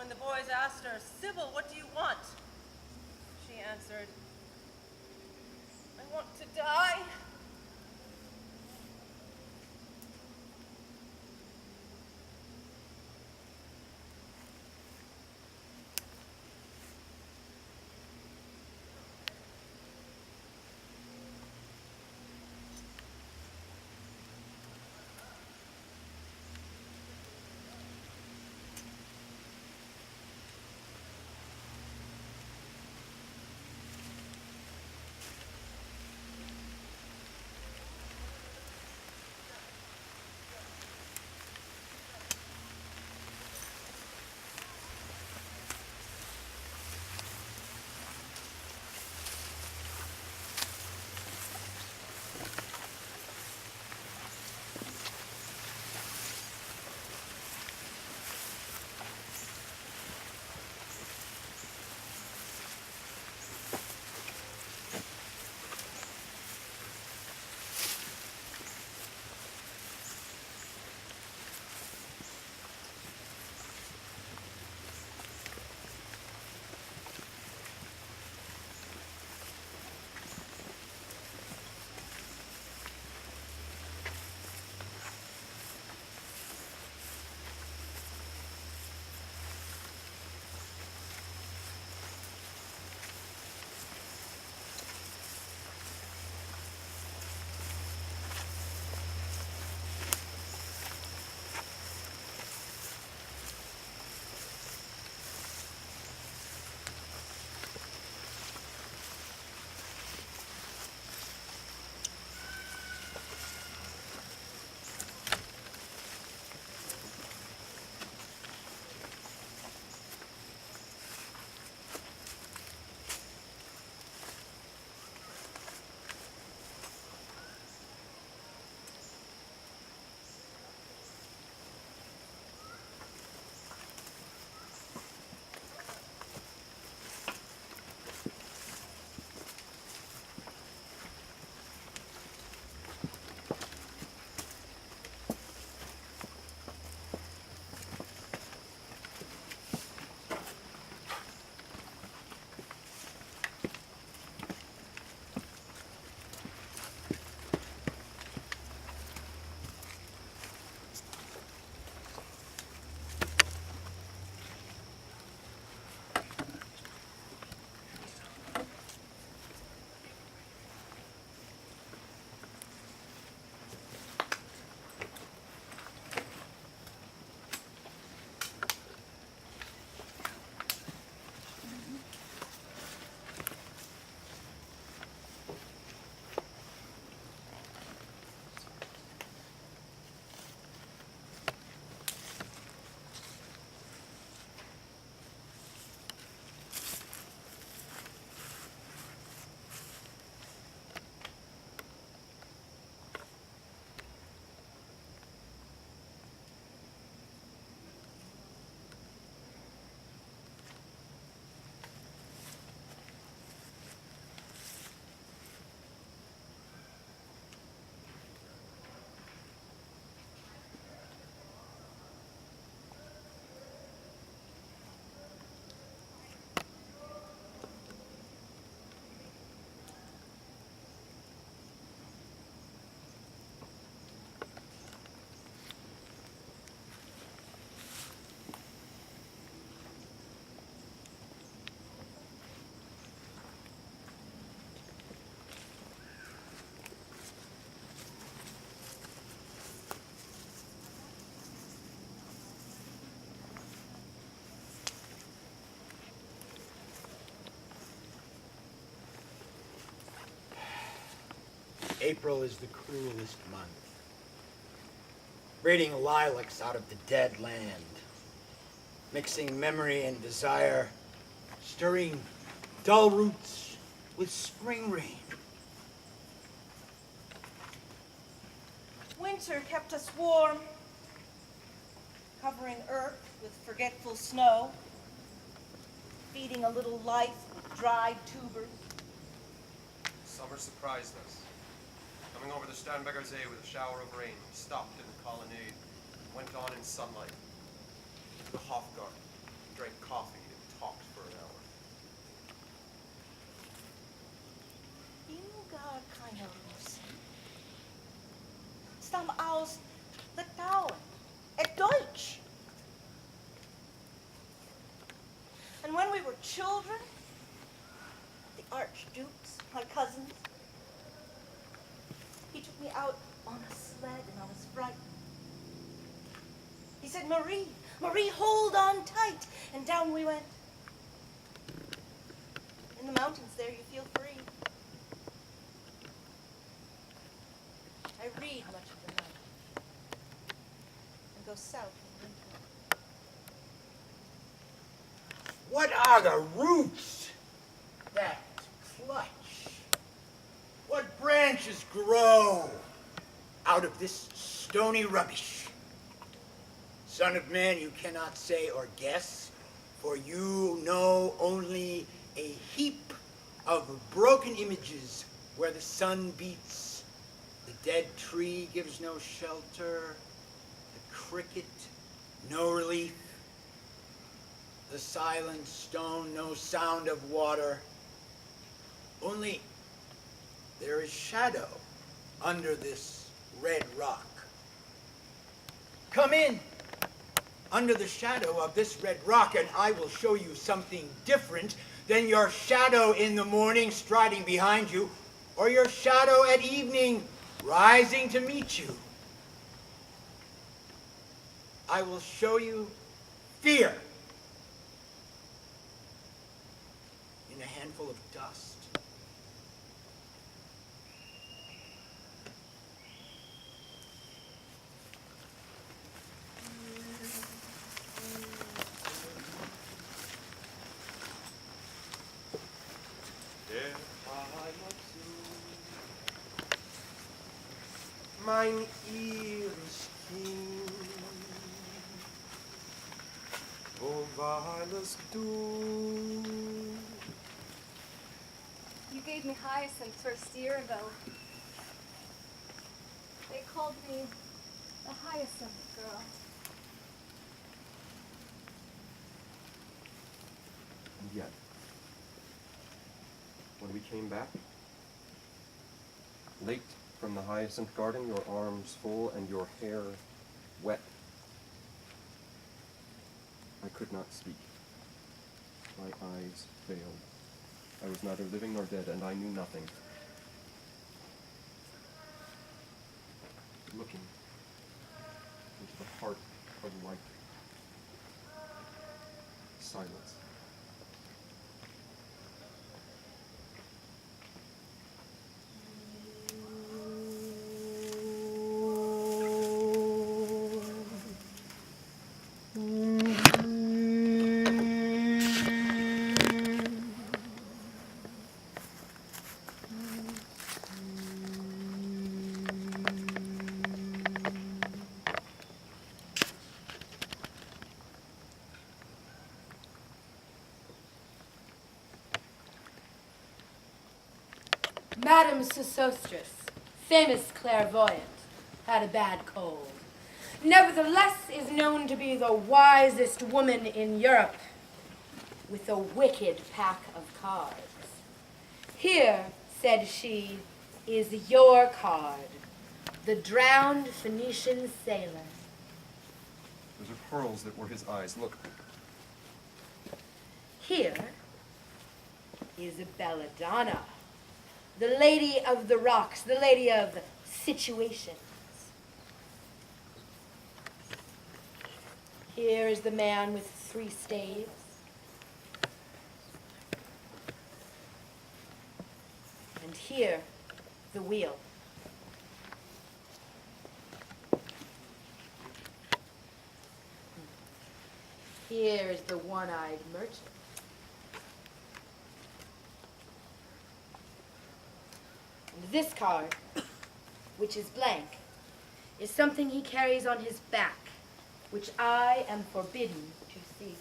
when the boys asked her, "Sybil, what do you want?" she answered, "I want to die." April is the cruelest month, breeding lilacs out of the dead land, mixing memory and desire, stirring dull roots with spring rain. Winter kept us warm, covering earth with forgetful snow, feeding a little life with dried tubers. Summer surprised us. Coming over the Starnberger's with a shower of rain, we stopped in the colonnade and went on in sunlight into the Hofgarten, drank coffee and talked for an hour. You got kind of loose. Stamm aus Litauen, at Deutsch. And when we were children, the archdukes, my cousins, he took me out on a sled and I was frightened. He said, Marie, Marie, hold on tight. And down we went. In the mountains there, you feel free. I read much of the night and go south in winter. What are the roots that clutch? What branches grow out of this stony rubbish? Son of man, you cannot say or guess, for you know only a heap of broken images where the sun beats. The dead tree gives no shelter, the cricket no relief, the silent stone no sound of water. Only there is shadow under this red rock. Come in under the shadow of this red rock, and I will show you something different than your shadow in the morning striding behind you, or your shadow at evening rising to meet you. I will show you fear in a handful of dust. Mein Iris Kind, wo weilest du? You gave me hyacinth first year ago. They called me the hyacinth girl. And yet, when we came back, late from the hyacinth garden, your arms full and your hair wet, I could not speak. My eyes failed. I was neither living nor dead, and I knew nothing. Looking into the heart of light. Silence. Madame Sosostris, famous clairvoyant, had a bad cold. Nevertheless is known to be the wisest woman in Europe, with a wicked pack of cards. Here, said she, is your card, the drowned Phoenician sailor. Those are pearls that were his eyes. Look. Here is a belladonna, the lady of the rocks, the lady of situations. Here is the man with 3 staves. And here, the wheel. Here is the one-eyed merchant. And this card, which is blank, is something he carries on his back, which I am forbidden to see.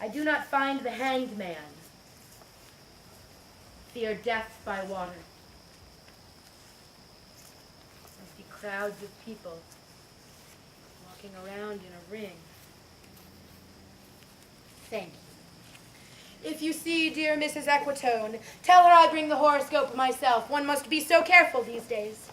I do not find the hanged man. Fear death by water. I see crowds of people walking around in a ring. Thank you. If you see dear Mrs. Equitone, tell her I bring the horoscope myself. One must be so careful these days.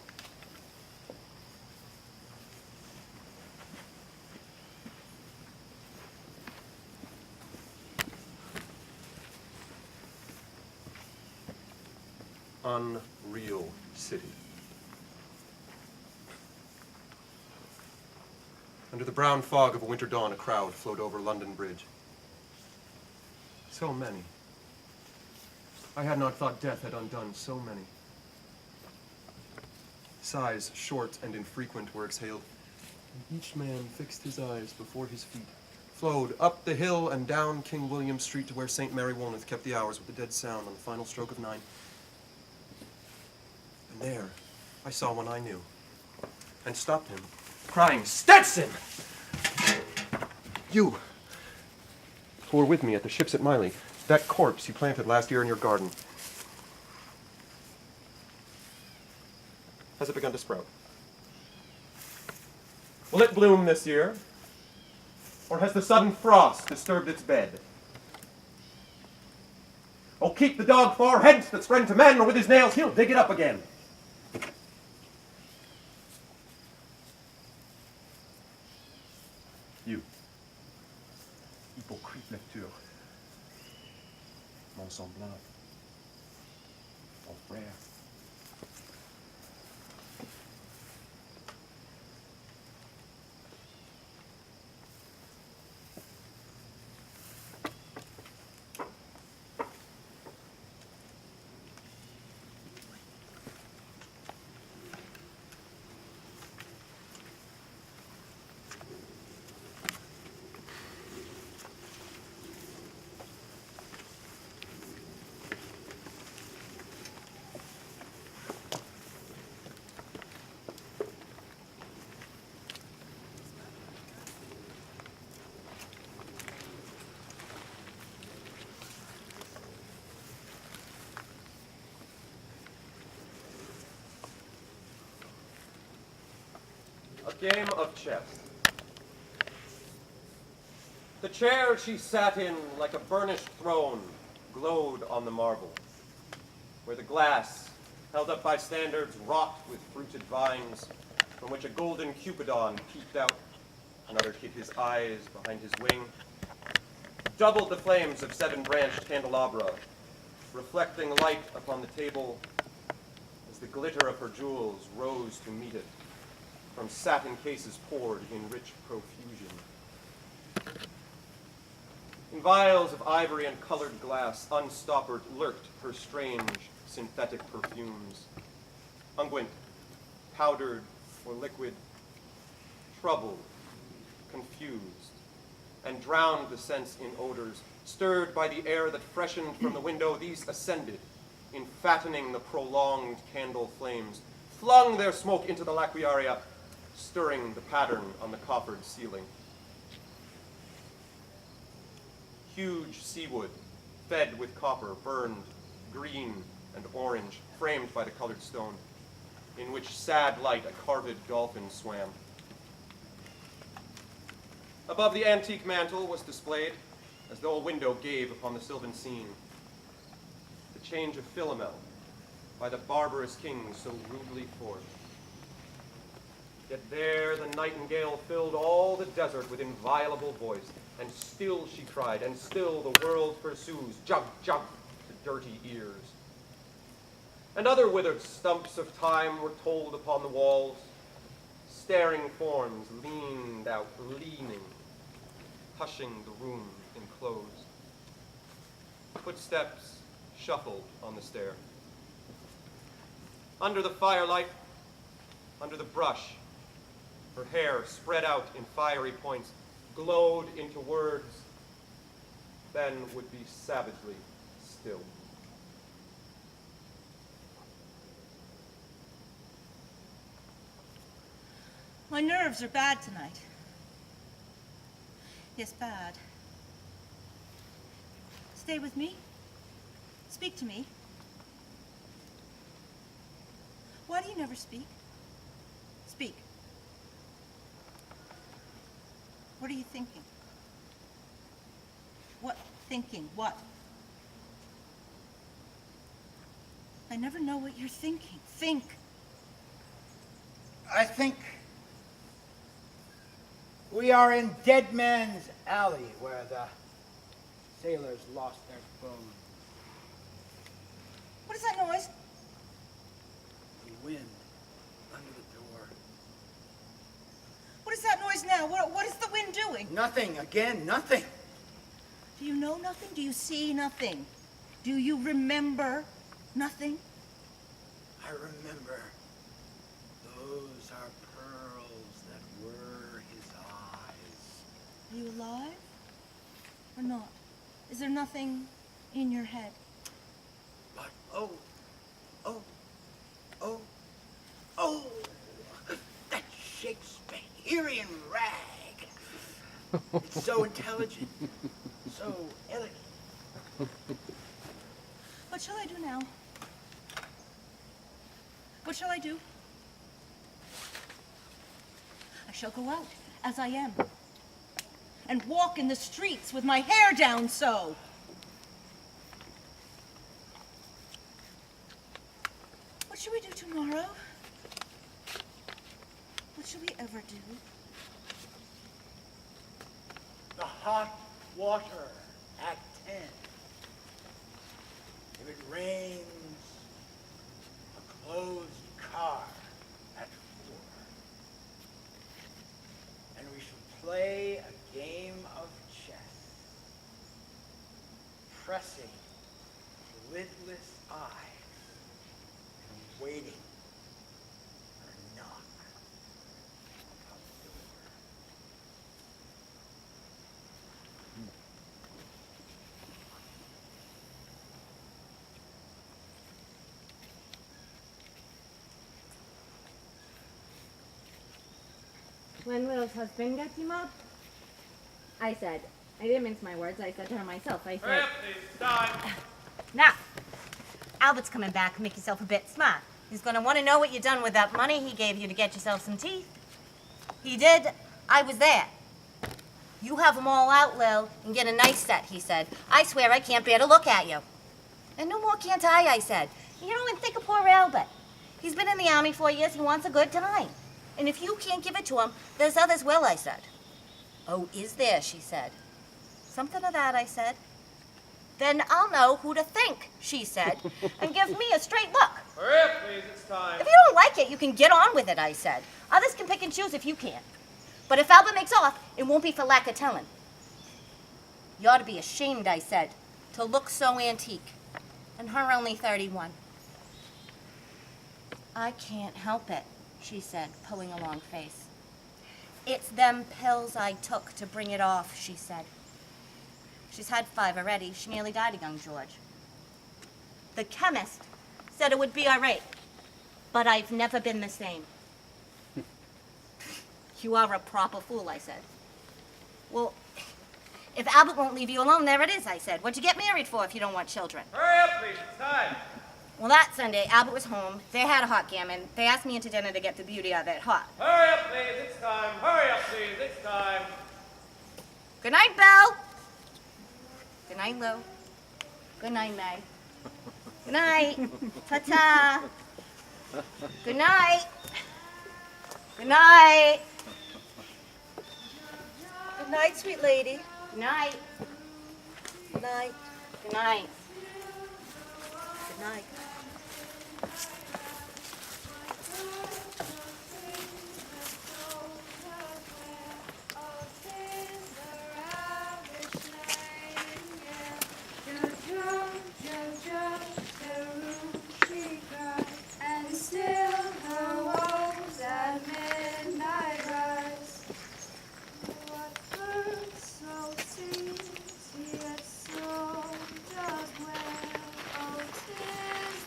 Unreal city. Under the brown fog of a winter dawn, a crowd flowed over London Bridge. So many. I had not thought death had undone so many. Sighs, short and infrequent, were exhaled, and each man fixed his eyes before his feet, flowed up the hill and down King William Street to where St. Mary Woolnoth kept the hours with the dead sound on the final stroke of 9. And there, I saw one I knew, and stopped him, crying, "Stetson! You, who were with me at the ships at Miley, that corpse you planted last year in your garden, has it begun to sprout? Will it bloom this year? Or has the sudden frost disturbed its bed? Oh, keep the dog far hence that's friend to men, or with his nails he'll dig it up again." You, hypocrite lecture, mon semblable, mon frère. A game of chess. The chair she sat in, like a burnished throne, glowed on the marble, where the glass, held up by standards wrought with fruited vines, from which a golden cupidon peeped out, another hid his eyes behind his wing, doubled the flames of 7-branched candelabra, reflecting light upon the table as the glitter of her jewels rose to meet it, from satin cases poured in rich profusion. In vials of ivory and colored glass, unstoppered, lurked her strange synthetic perfumes. Unguent, powdered or liquid, troubled, confused, and drowned the sense in odors. Stirred by the air that freshened from the window, these ascended, in fattening the prolonged candle flames, flung their smoke into the laquiaria, stirring the pattern on the coffered ceiling. Huge seawood, fed with copper, burned green and orange, framed by the colored stone, in which sad light a carved dolphin swam. Above the antique mantel was displayed, as though a window gave upon the sylvan scene, the change of Philomel by the barbarous king so rudely forced. Yet there the nightingale filled all the desert with inviolable voice, and still she cried, and still the world pursues, jug, jug, to dirty ears. And other withered stumps of time were told upon the walls. Staring forms leaned out, leaning, hushing the room enclosed. Footsteps shuffled on the stair. Under the firelight, under the brush, her hair spread out in fiery points, glowed into words, then would be savagely still. My nerves are bad tonight. Yes, bad. Stay with me. Speak to me. Why do you never speak? Speak. What are you thinking? thinking? What? I never know what you're thinking. Think. I think we are in Dead Man's Alley where the sailors lost their bones. What is that noise? The wind under the door. What is that noise now? What is the wind doing? Nothing. Again, nothing. Do you know nothing? Do you see nothing? Do you remember nothing? I remember. Those are pearls that were his eyes. Are you alive? Or not? Is there nothing in your head? But oh, that Shakespearean rag. It's so intelligent, so elegant. What shall I do now? What shall I do? I shall go out as I am and walk in the streets with my hair down so. What shall we do tomorrow? What shall we ever do? The hot water at 10. If it rains, a closed car at 4. And we shall play a game of chess, pressing lidless eyes and waiting for a knock upon the door. When Will's husband got him up, I said, I didn't mince my words, I said to her myself, I said, Now, Albert's coming back. Make yourself a bit smart. He's going to want to know what you done with that money he gave you to get yourself some teeth. He did. I was there. You have them all out, Lil, and get a nice set, he said. I swear I can't bear to look at you. And no more can't I said. You don't even think of poor Albert. He's been in the army 4 years. He wants a good time. And if you can't give it to him, there's others will, I said. Oh, is there, she said. Something of that, I said. Then I'll know who to think, she said, and give me a straight look. Hurry up, please, it's time. If you don't like it, you can get on with it, I said. Others can pick and choose if you can't. But if Albert makes off, it won't be for lack of telling. You ought to be ashamed, I said, to look so antique. And her only 31. I can't help it, she said, pulling a long face. It's them pills I took to bring it off, she said. She's had 5 already. She nearly died of young George. The chemist said it would be all right, but I've never been the same. You are a proper fool, I said. Well, if Albert won't leave you alone, there it is, I said. What'd you get married for if you don't want children? Hurry up, please, it's time. Well, that Sunday, Albert was home. They had a hot gammon. They asked me into dinner to get the beauty of it hot. Hurry up, please, it's time. Hurry up, please, it's time. Good night, Belle. Good night, Lou. Good night, May. Good night. Ta-ta. Good night. Good night. Good night, sweet lady. Good night. Good night. Good night. Good night. And still her woes at midnight rise. What first so seems, yet so does well. Oh, 'tis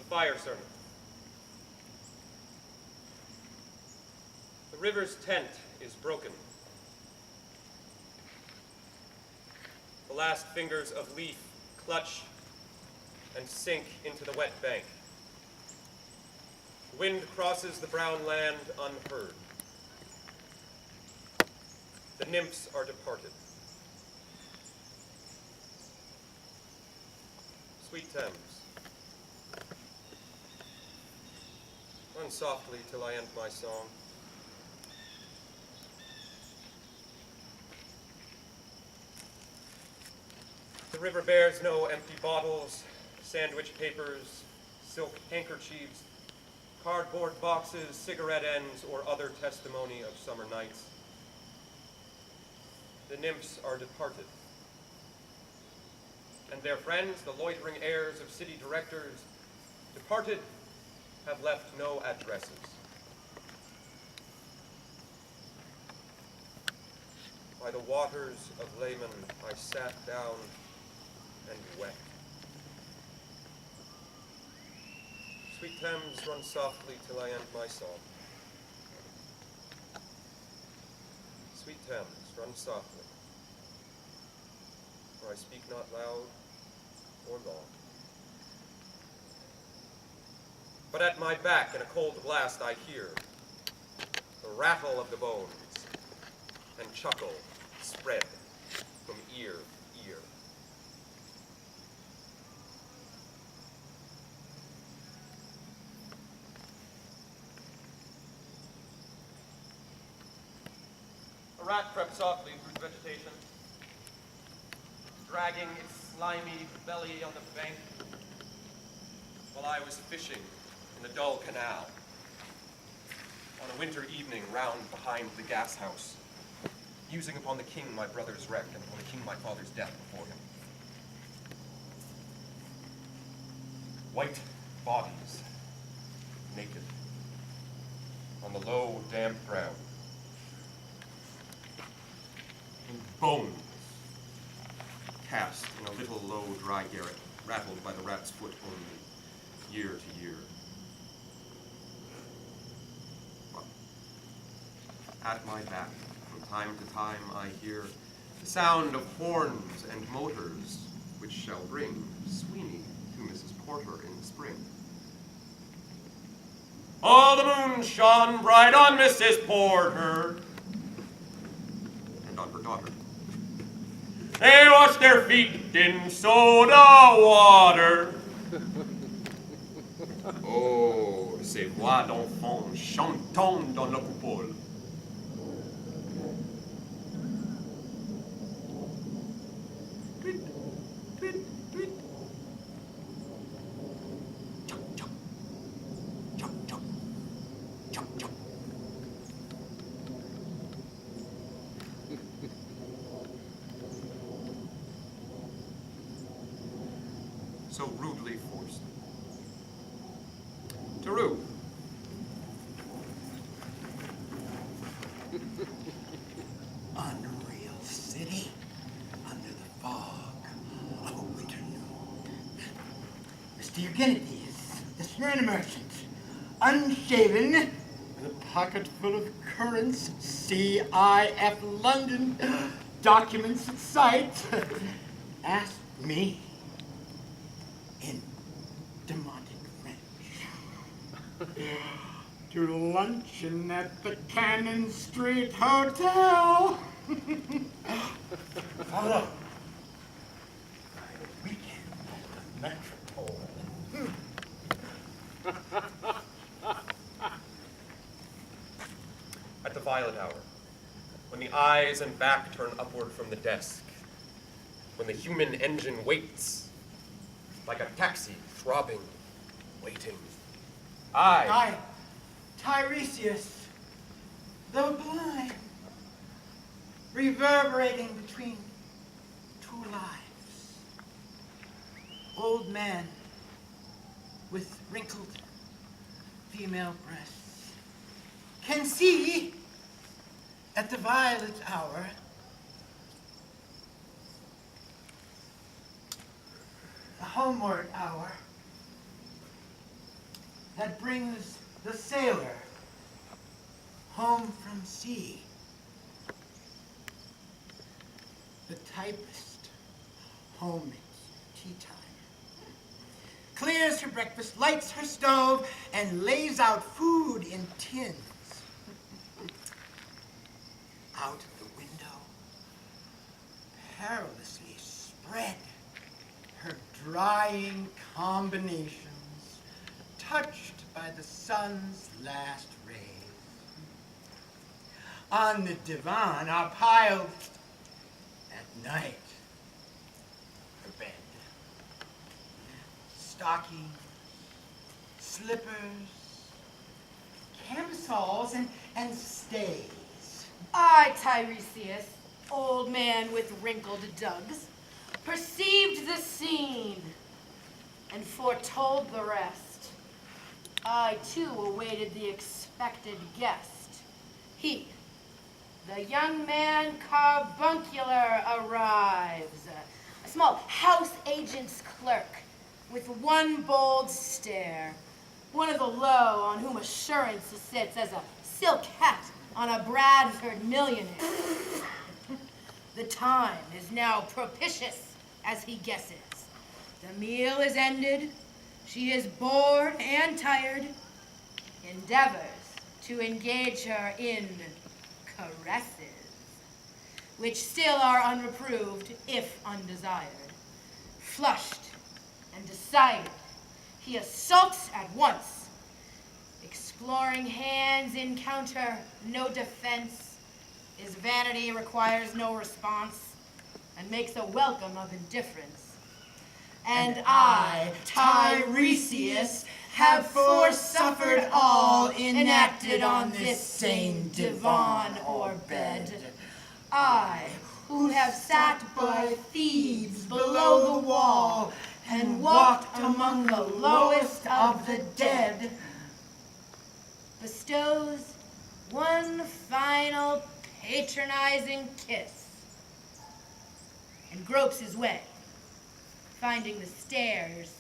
fire sermon. The river's tent is broken. The last fingers of leaf clutch and sink into the wet bank. The wind crosses the brown land unheard. The nymphs are departed. Sweet Thames, run softly till I end my song. The river bears no empty bottles, sandwich papers, silk handkerchiefs, cardboard boxes, cigarette ends, or other testimony of summer nights. The nymphs are departed, and their friends, the loitering heirs of city directors, departed, have left no addresses. By the waters of Lehman I sat down and wept. Sweet Thames, run softly till I end my song. Sweet Thames, run softly, for I speak not loud or long. But at my back in a cold blast I hear the rattle of the bones, and chuckle spread from ear to ear. A rat crept softly through the vegetation, dragging its slimy belly on the bank while I was fishing in the dull canal on a winter evening round behind the gas house, musing upon the king my brother's wreck and upon the king my father's death before him. White bodies, naked, on the low, damp ground, and bones cast in a little low, dry garret, rattled by the rat's foot only, year to year. But at my back, from time to time, I hear the sound of horns and motors, which shall bring Sweeney to Mrs. Porter in the spring. Oh, the moon shone bright on Mrs. Porter and on her daughter. They washed their feet in soda water. Oh, ces voix d'enfants chantant dans la coupole. Tweet, tweet, tweet. Chuck, chuck. Chuck, chuck. Chuck, chuck. So rudely forced. Taru. Unreal city under the fog of a winter noon. Mr. Eugenides, the Smyrna merchant, unshaven, with a pocket full of currants, CIF London, documents at sight, asked me in demotic French to luncheon at the Cannon Street Hotel. Follow my weekend at the Metropole. At the violet hour, when the eyes and back turn upward from the desk, when the human engine waits, like a taxi throbbing, waiting, I, Tiresias, though blind, reverberating between two lives. Old man with wrinkled female breasts can see at the violet hour the homeward hour that brings the sailor home from sea. The typist, home at tea time. Clears her breakfast, lights her stove, and lays out food in tins. Out of the window, perilously spread, her drying combinations, touched by the sun's last rays. On the divan are piled, at night, her bed. Stockings, slippers, camisoles, and stays. I, Tiresias, old man with wrinkled dugs, perceived the scene and foretold the rest. I, too, awaited the expected guest. He, the young man carbuncular, arrives, a small house agent's clerk with one bold stare, one of the low on whom assurance sits as a silk hat on a Bradford millionaire. The time is now propitious, as he guesses. The meal is ended. She is bored and tired. Endeavors to engage her in caresses, which still are unreproved, if undesired. Flushed and decided, he assaults at once. Exploring hands encounter no defense. His vanity requires no response and makes a welcome of indifference. And I, Tiresias, have forsuffered all enacted on this same divan or bed. I, who have sat by thieves below the wall and walked among the lowest of the dead, bestows one final patronizing kiss and gropes his way, finding the stairs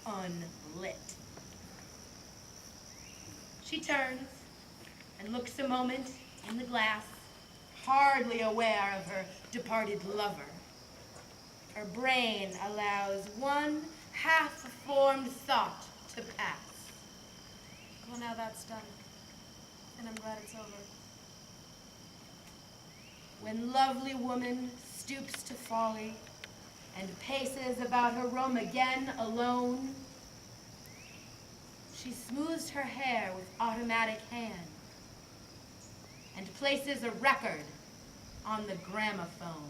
unlit. She turns and looks a moment in the glass, hardly aware of her departed lover. Her brain allows one half-formed thought to pass. Well, now that's done. And I'm glad it's over. When lovely woman stoops to folly and paces about her room again alone, she smooths her hair with automatic hand and places a record on the gramophone.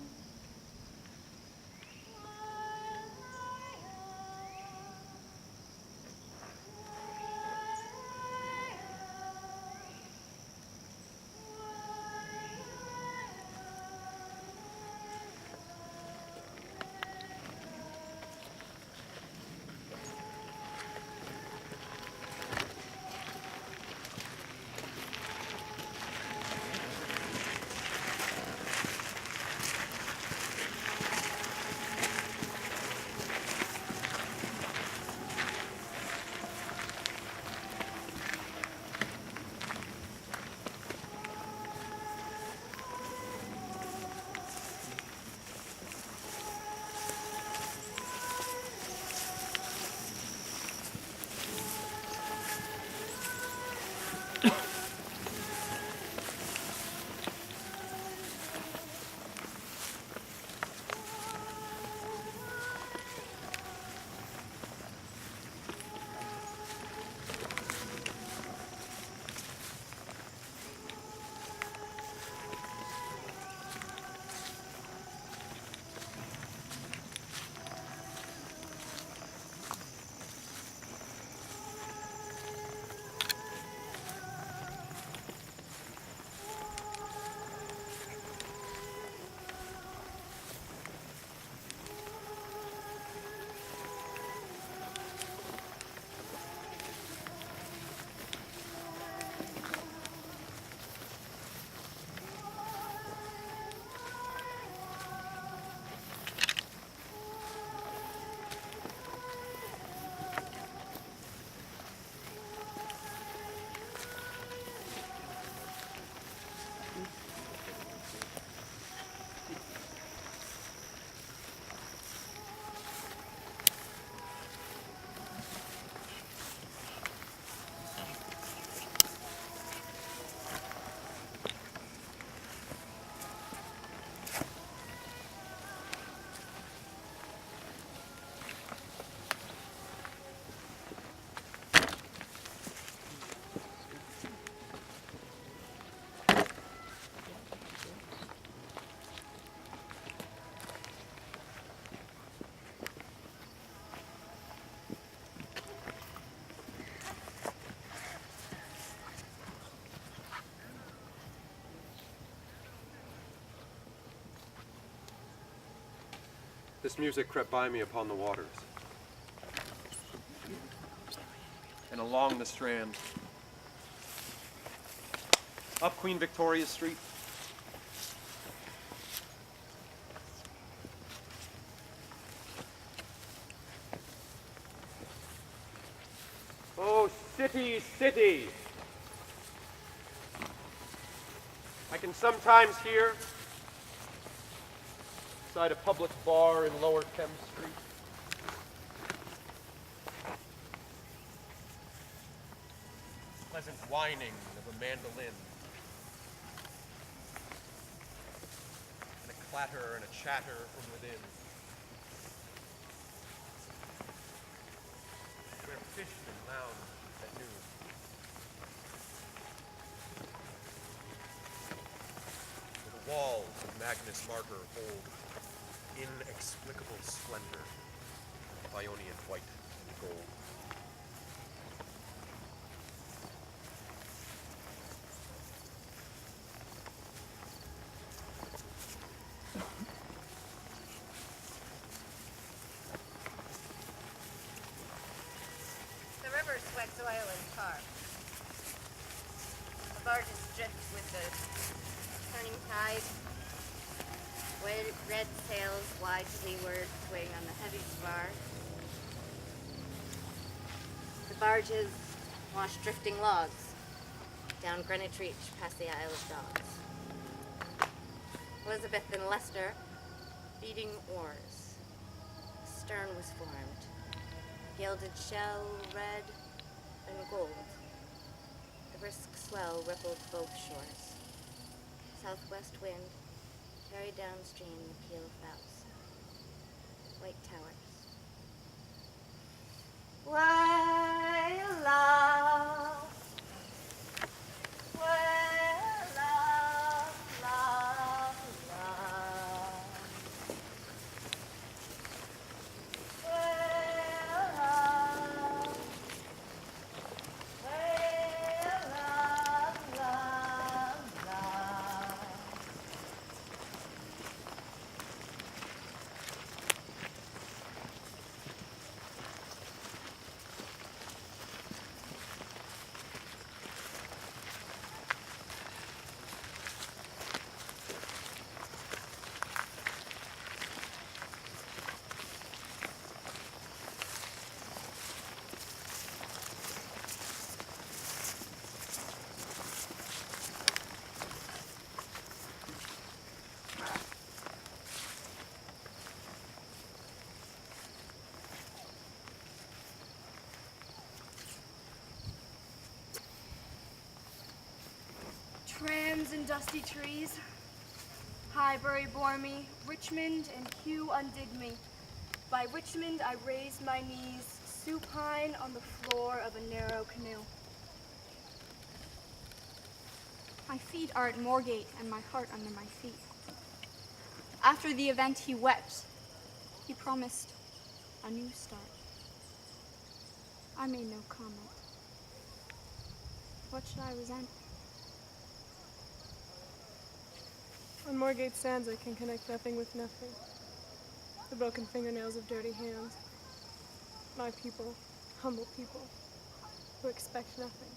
This music crept by me upon the waters, and along the Strand, up Queen Victoria Street, oh, city, city! I can sometimes hear, beside a public bar in Lower Thames Street, pleasant whining of a mandolin, and a clatter and a chatter from within, where fishermen lounge at noon. Where the walls of Magnus Martyr hold inexplicable splendor, Ionian white and gold. The river sweats oil and tar. The barges drift with the turning tide. Red sails wide to leeward, swaying on the heavy spar. The barges wash drifting logs down Greenwich Reach past the Isle of Dogs. Elizabeth and Leicester beating oars. The stern was formed. Gilded shell, red and gold. The brisk swell rippled both shores. Southwest wind carried downstream the keel of bows. White towers. Well, love. Well, love, love, love. Well, love. Well, love, love, love. Trams and dusty trees. Highbury bore me, Richmond and Hugh undid me. By Richmond I raised my knees, supine on the floor of a narrow canoe. My feet are at Moorgate and my heart under my feet. After the event he wept. He promised a new start. I made no comment. What should I resent? On Moorgate sands I can connect nothing with nothing. The broken fingernails of dirty hands. My people, humble people, who expect nothing.